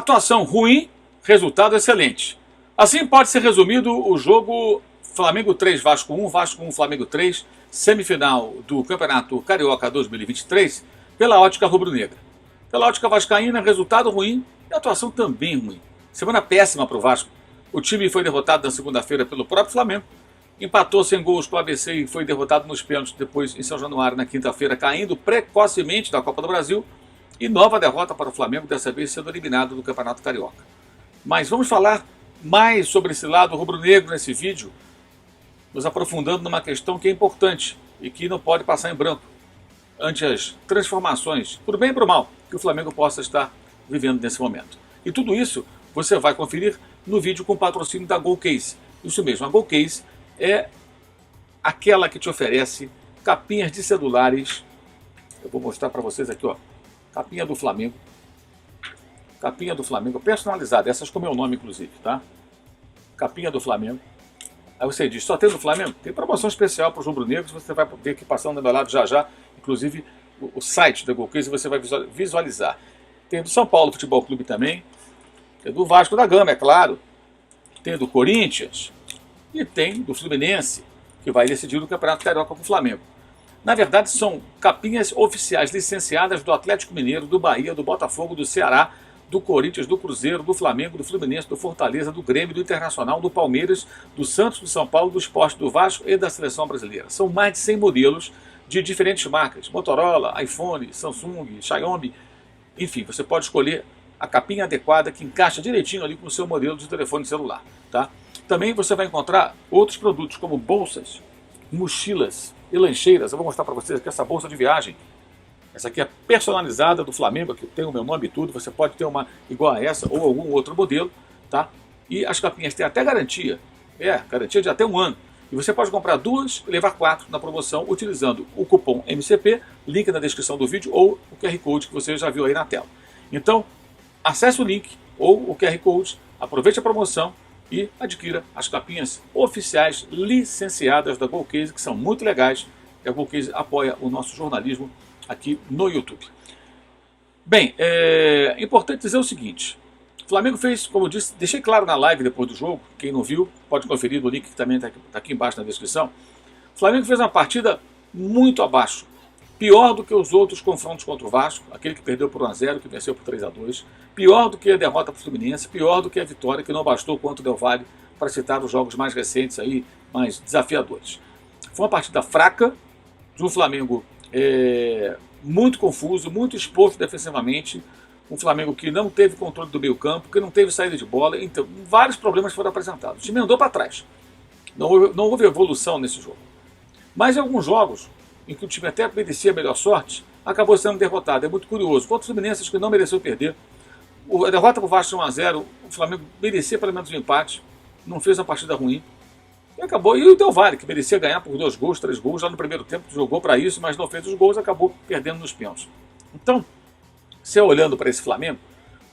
Atuação ruim, resultado excelente. Assim pode ser resumido o jogo Flamengo 3, Vasco 1, Vasco 1, Flamengo 3, semifinal do Campeonato Carioca 2023, pela ótica rubro-negra. Pela ótica vascaína, resultado ruim e atuação também ruim. Semana péssima para o Vasco. O time foi derrotado na segunda-feira pelo próprio Flamengo, empatou sem gols com o ABC e foi derrotado nos pênaltis depois em São Januário na quinta-feira, caindo precocemente da Copa do Brasil. E nova derrota para o Flamengo, dessa vez sendo eliminado do Campeonato Carioca. Mas vamos falar mais sobre esse lado rubro-negro nesse vídeo, nos aprofundando numa questão que é importante e que não pode passar em branco ante as transformações, por bem e por mal, que o Flamengo possa estar vivendo nesse momento. E tudo isso você vai conferir no vídeo com patrocínio da GoCase. Isso mesmo, a GoCase é aquela que te oferece capinhas de celulares. Eu vou mostrar para vocês aqui, ó. Capinha do Flamengo. Capinha do Flamengo personalizada. Essas com meu nome, inclusive, tá? Capinha do Flamengo. Aí você diz, só tem do Flamengo? Tem promoção especial para os rubro-negros. Você vai ver aqui passando do meu lado já já. Inclusive o site da GoCase você vai visualizar. Tem do São Paulo Futebol Clube também. Tem do Vasco da Gama, é claro. Tem do Corinthians. E tem do Fluminense, que vai decidir o Campeonato Carioca com o Flamengo. Na verdade, são capinhas oficiais licenciadas do Atlético Mineiro, do Bahia, do Botafogo, do Ceará, do Corinthians, do Cruzeiro, do Flamengo, do Fluminense, do Fortaleza, do Grêmio, do Internacional, do Palmeiras, do Santos, do São Paulo, do Sport, do Vasco e da Seleção Brasileira. São mais de 100 modelos de diferentes marcas, Motorola, iPhone, Samsung, Xiaomi, enfim, você pode escolher a capinha adequada que encaixa direitinho ali com o seu modelo de telefone celular, tá? Também você vai encontrar outros produtos como bolsas, mochilas e lancheiras. Eu vou mostrar para vocês aqui essa bolsa de viagem. Essa aqui é personalizada do Flamengo, aqui tem o meu nome e tudo. Você pode ter uma igual a essa ou algum outro modelo, tá? E as capinhas têm até garantia. Garantia de até 1 ano. E você pode comprar 2 e levar 4 na promoção utilizando o cupom MCP, link na descrição do vídeo ou o QR Code que você já viu aí na tela. Então, acesse o link ou o QR Code, aproveite a promoção e adquira as capinhas oficiais licenciadas da GoCase, que são muito legais. A GoCase apoia o nosso jornalismo aqui no YouTube. Bem, é importante dizer o seguinte. O Flamengo fez, como eu disse, deixei claro na live depois do jogo. Quem não viu, pode conferir no link que também está aqui embaixo na descrição. O Flamengo fez uma partida muito abaixo. Pior do que os outros confrontos contra o Vasco, aquele que perdeu por 1-0, que venceu por 3-2. Pior do que a derrota para o Fluminense, pior do que a vitória, que não bastou quanto Del Valle, para citar os jogos mais recentes, aí, mais desafiadores. Foi uma partida fraca, de um Flamengo muito confuso, muito exposto defensivamente, um Flamengo que não teve controle do meio campo, que não teve saída de bola, então vários problemas foram apresentados. O time andou para trás, não houve evolução nesse jogo. Mas em alguns jogos, em que o time até merecia a melhor sorte, acabou sendo derrotado. É muito curioso. Contra o Fluminense, acho que não mereceu perder. A derrota para o Vasco 1-0, o Flamengo merecia pelo menos um empate, não fez uma partida ruim. E acabou. E o Del Valle, que merecia ganhar por 2 gols, 3 gols, já no primeiro tempo jogou para isso, mas não fez os gols, acabou perdendo nos pênaltis. Então, você olhando para esse Flamengo,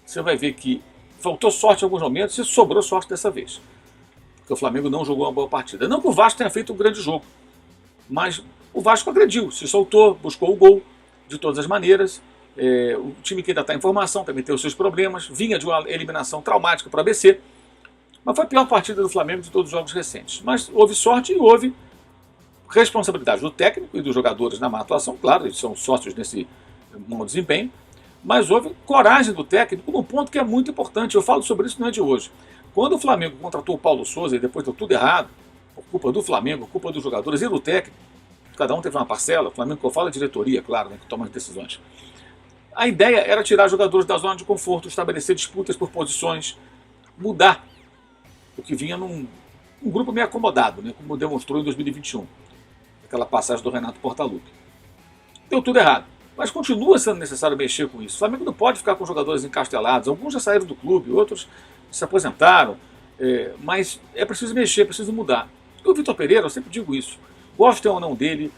você vai ver que faltou sorte em alguns momentos e sobrou sorte dessa vez. Porque o Flamengo não jogou uma boa partida. Não que o Vasco tenha feito um grande jogo, mas o Vasco agrediu, se soltou, buscou o gol de todas as maneiras. O time que ainda está em formação também tem os seus problemas, vinha de uma eliminação traumática para o ABC, mas foi a pior partida do Flamengo de todos os jogos recentes. Mas houve sorte e houve responsabilidade do técnico e dos jogadores na má atuação, claro, eles são sócios nesse mau desempenho, mas houve coragem do técnico num ponto que é muito importante. Eu falo sobre isso não é de hoje. Quando o Flamengo contratou o Paulo Sousa e depois deu tudo errado, por culpa do Flamengo, por culpa dos jogadores e do técnico, cada um teve uma parcela, o Flamengo que eu falo é diretoria, claro, né, que toma as decisões. A ideia era tirar jogadores da zona de conforto, estabelecer disputas por posições, mudar o que vinha num grupo meio acomodado, né, como demonstrou em 2021, aquela passagem do Renato Portaluppi. Deu tudo errado, mas continua sendo necessário mexer com isso. O Flamengo não pode ficar com jogadores encastelados, alguns já saíram do clube, outros se aposentaram, mas é preciso mexer, é preciso mudar. E o Vitor Pereira, eu sempre digo isso, gostem ou não dele,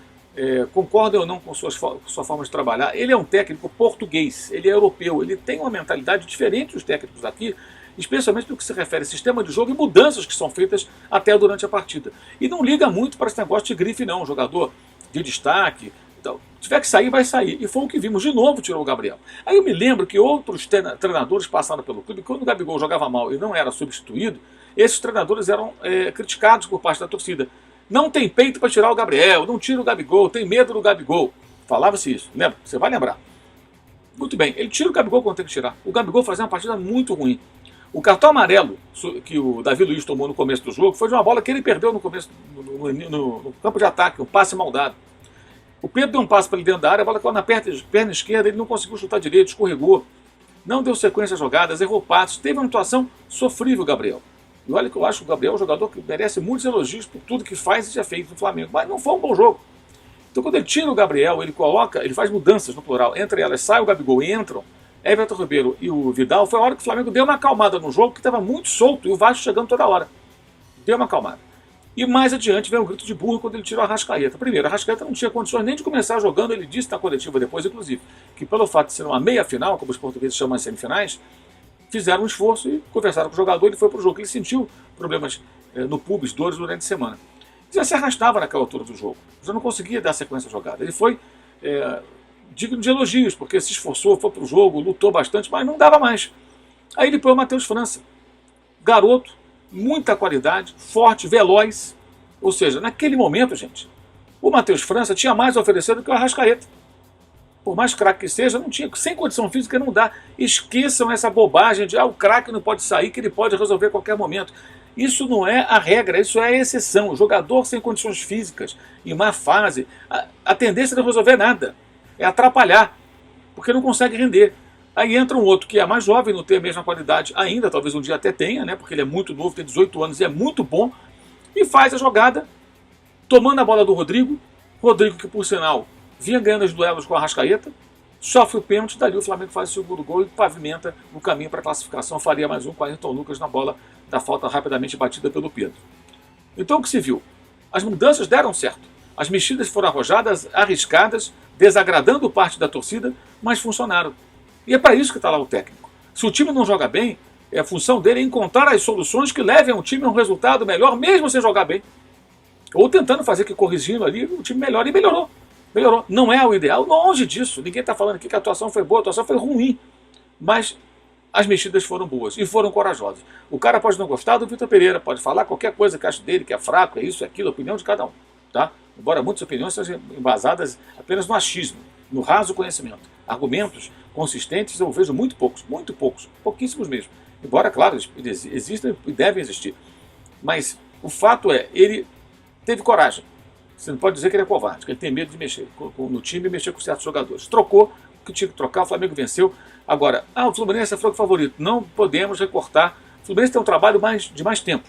concordem ou não com sua forma de trabalhar, ele é um técnico português, ele é europeu, ele tem uma mentalidade diferente dos técnicos daqui, especialmente no que se refere a sistema de jogo e mudanças que são feitas até durante a partida. E não liga muito para esse negócio de grife não, jogador de destaque, Então, tiver que sair, vai sair. E foi o que vimos. De novo tirou o Gabriel. Aí eu me lembro que outros treinadores passaram pelo clube, quando o Gabigol jogava mal e não era substituído, esses treinadores eram criticados por parte da torcida. Não tem peito para tirar o Gabriel, não tira o Gabigol, tem medo do Gabigol. Falava-se isso, lembra? Você vai lembrar. Muito bem, ele tira o Gabigol quando tem que tirar. O Gabigol fazia uma partida muito ruim. O cartão amarelo que o Davi Luiz tomou no começo do jogo foi de uma bola que ele perdeu no começo, no campo de ataque, um passe mal dado. O Pedro deu um passe para ele dentro da área, a bola caiu na perna esquerda, ele não conseguiu chutar direito, escorregou. Não deu sequência às jogadas, errou passos, teve uma atuação sofrível, Gabriel. E olha que eu acho que o Gabriel é um jogador que merece muitos elogios por tudo que faz e já fez no Flamengo. Mas não foi um bom jogo. Então quando ele tira o Gabriel, ele faz mudanças no plural. Entre elas sai o Gabigol e entram Everton Ribeiro e o Vidal. Foi a hora que o Flamengo deu uma acalmada no jogo, que estava muito solto e o Vasco chegando toda hora. Deu uma acalmada. E mais adiante vem um grito de burro quando ele tirou a Arrascaeta. Primeiro, a Arrascaeta não tinha condições nem de começar jogando, ele disse na coletiva depois, inclusive, que pelo fato de ser uma meia-final, como os portugueses chamam as semifinais, fizeram um esforço e conversaram com o jogador, ele foi para o jogo. Ele sentiu problemas no pubis, dores durante a semana. Já se arrastava naquela altura do jogo, já não conseguia dar sequência à jogada. Ele foi digno de elogios, porque se esforçou, foi para o jogo, lutou bastante, mas não dava mais. Aí ele põe o Matheus França, garoto, muita qualidade, forte, veloz. Ou seja, naquele momento, gente, o Matheus França tinha mais a oferecer do que o Arrascaeta. Por mais craque que seja, não tinha, sem condição física não dá. Esqueçam essa bobagem de o craque não pode sair, que ele pode resolver a qualquer momento. Isso não é a regra, isso é a exceção. O jogador sem condições físicas, em má fase, a tendência de não resolver nada é atrapalhar, porque não consegue render. Aí entra um outro que é mais jovem, não tem a mesma qualidade ainda, talvez um dia até tenha, né, porque ele é muito novo, tem 18 anos e é muito bom, e faz a jogada, tomando a bola do Rodrigo. Rodrigo, que por sinal vinha ganhando os duelos com a Arrascaeta, sofre o pênalti, dali o Flamengo faz o segundo gol e pavimenta o caminho para a classificação. Faria mais um com Ayrton Lucas na bola da falta rapidamente batida pelo Pedro. Então o que se viu? As mudanças deram certo. As mexidas foram arrojadas, arriscadas, desagradando parte da torcida, mas funcionaram. E é para isso que está lá o técnico. Se o time não joga bem, a função dele é encontrar as soluções que levem o time a um resultado melhor, mesmo sem jogar bem. Ou tentando fazer que, corrigindo ali, o time melhore. E melhorou. Melhorou. Não é o ideal, longe disso. Ninguém está falando aqui que a atuação foi boa, a atuação foi ruim. Mas as mexidas foram boas e foram corajosas. O cara pode não gostar do Vitor Pereira, pode falar qualquer coisa que acha dele, que é fraco, é isso, é aquilo, a opinião de cada um. Tá? Embora muitas opiniões sejam embasadas apenas no achismo, no raso conhecimento. Argumentos consistentes eu vejo muito poucos, pouquíssimos mesmo. Embora, claro, existem e devem existir. Mas o fato é, ele teve coragem. Você não pode dizer que ele é covarde, que ele tem medo de mexer no time e mexer com certos jogadores. Trocou o que tinha que trocar, o Flamengo venceu. Agora, o Fluminense é franco favorito. Não podemos recortar. O Fluminense tem um trabalho de mais tempo.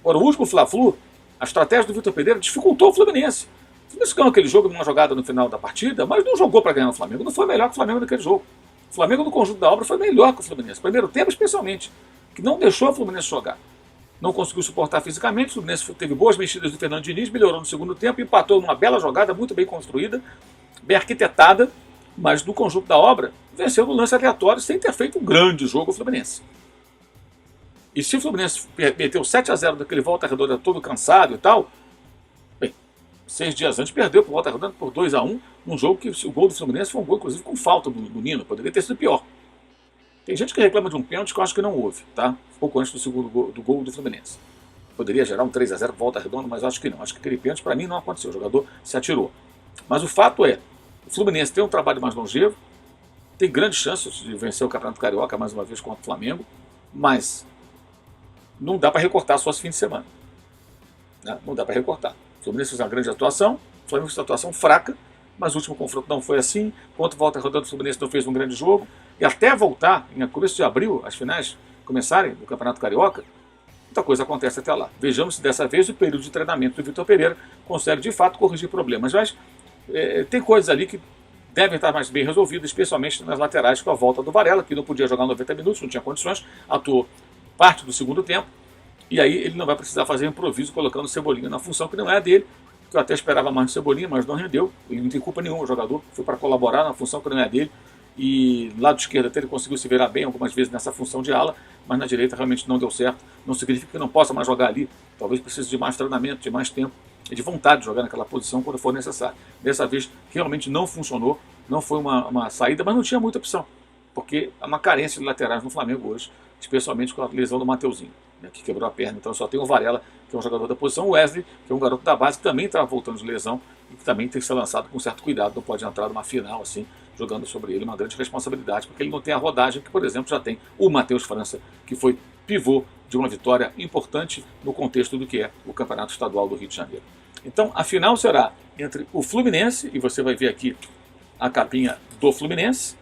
Agora, o último Fla-Flu, a estratégia do Vitor Pereira dificultou o Fluminense. O Fluminense ganhou aquele jogo numa jogada no final da partida, mas não jogou para ganhar o Flamengo. Não foi melhor que o Flamengo naquele jogo. O Flamengo, no conjunto da obra, foi melhor que o Fluminense. Primeiro tempo, especialmente, que não deixou o Fluminense jogar. Não conseguiu suportar fisicamente. O Fluminense teve boas mexidas do Fernando Diniz, melhorou no segundo tempo, empatou numa bela jogada, muito bem construída, bem arquitetada, mas no conjunto da obra, venceu no lance aleatório sem ter feito um grande jogo o Fluminense. E se o Fluminense meteu 7-0 daquele Volta Redonda todo cansado e tal, bem, 6 dias antes perdeu por Volta Redonda por 2-1, num jogo que o gol do Fluminense foi um gol, inclusive, com falta do Nino, poderia ter sido pior. Tem gente que reclama de um pênalti que eu acho que não houve, tá? Pouco antes do segundo gol do Fluminense. Poderia gerar um 3-0 por Volta Redonda, mas acho que não. Acho que aquele pênalti, para mim, não aconteceu. O jogador se atirou. Mas o fato é, o Fluminense tem um trabalho mais longevo, tem grandes chances de vencer o Campeonato Carioca mais uma vez contra o Flamengo, mas não dá para recortar só esse fim de semana. Né? Não dá para recortar. O Fluminense fez uma grande atuação, o Flamengo fez uma atuação fraca, mas o último confronto não foi assim. Contra o Volta Redonda, o Fluminense não fez um grande jogo. E até voltar, em começo de abril, as finais começarem do Campeonato Carioca, muita coisa acontece até lá. Vejamos se dessa vez o período de treinamento do Vitor Pereira consegue de fato corrigir problemas. Mas tem coisas ali que devem estar mais bem resolvidas, especialmente nas laterais, com a volta do Varela, que não podia jogar 90 minutos, não tinha condições, atuou parte do segundo tempo, e aí ele não vai precisar fazer improviso colocando o Cebolinha na função que não é a dele, que eu até esperava mais do Cebolinha, mas não rendeu. Ele não tem culpa nenhuma, o jogador foi para colaborar na função que não é a dele, e lado esquerdo até ele conseguiu se virar bem algumas vezes nessa função de ala, mas na direita realmente não deu certo. Não significa que não possa mais jogar ali, talvez precise de mais treinamento, de mais tempo e de vontade de jogar naquela posição quando for necessário. Dessa vez realmente não funcionou, não foi uma saída, mas não tinha muita opção, porque há uma carência de laterais no Flamengo hoje, especialmente com a lesão do Mateuzinho, né, que quebrou a perna. Então só tem o Varela, que é um jogador da posição, o Wesley, que é um garoto da base, que também estava voltando de lesão e que também tem que ser lançado com certo cuidado, não pode entrar numa final assim, jogando sobre ele uma grande responsabilidade, porque ele não tem a rodagem que, por exemplo, já tem o Matheus França, que foi pivô de uma vitória importante no contexto do que é o Campeonato Estadual do Rio de Janeiro. Então a final será entre o Fluminense, e você vai ver aqui a capinha do Fluminense,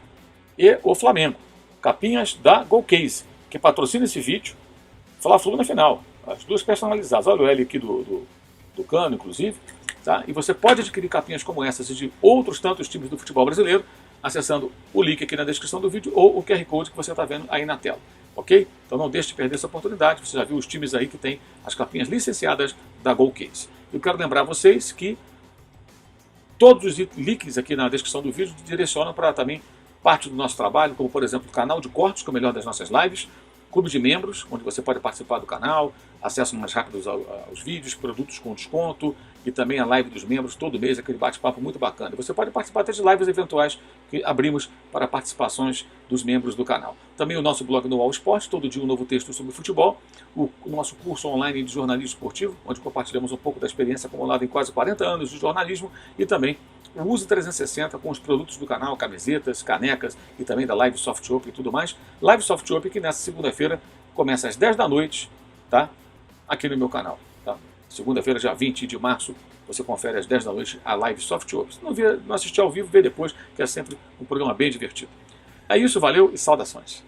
e o Flamengo. Capinhas da Golcase, que patrocina esse vídeo. Fla-Flu na final. As duas personalizadas. Olha o L aqui do Cano, inclusive. Tá? E você pode adquirir capinhas como essas e de outros tantos times do futebol brasileiro acessando o link aqui na descrição do vídeo ou o QR Code que você está vendo aí na tela. Ok? Então não deixe de perder essa oportunidade. Você já viu os times aí que tem as capinhas licenciadas da Golcase. Eu quero lembrar vocês que todos os links aqui na descrição do vídeo direcionam para também parte do nosso trabalho, como por exemplo o canal de cortes, que é o melhor das nossas lives, clube de membros, onde você pode participar do canal, acesso mais rápido aos vídeos, produtos com desconto e também a live dos membros todo mês, aquele bate-papo muito bacana. Você pode participar até de lives eventuais que abrimos para participações dos membros do canal. Também o nosso blog no All Sport, todo dia um novo texto sobre futebol, o nosso curso online de jornalismo esportivo, onde compartilhamos um pouco da experiência acumulada em quase 40 anos de jornalismo e também o Uso 360 com os produtos do canal, camisetas, canecas e também da Live Soft Open e tudo mais. Live Soft Open que nessa segunda-feira começa às 10 da noite, tá? Aqui no meu canal. Tá? Segunda-feira, dia 20 de março, você confere às 10 da noite a Live Soft Open. Se não assistir ao vivo, vê depois, que é sempre um programa bem divertido. É isso, valeu e saudações.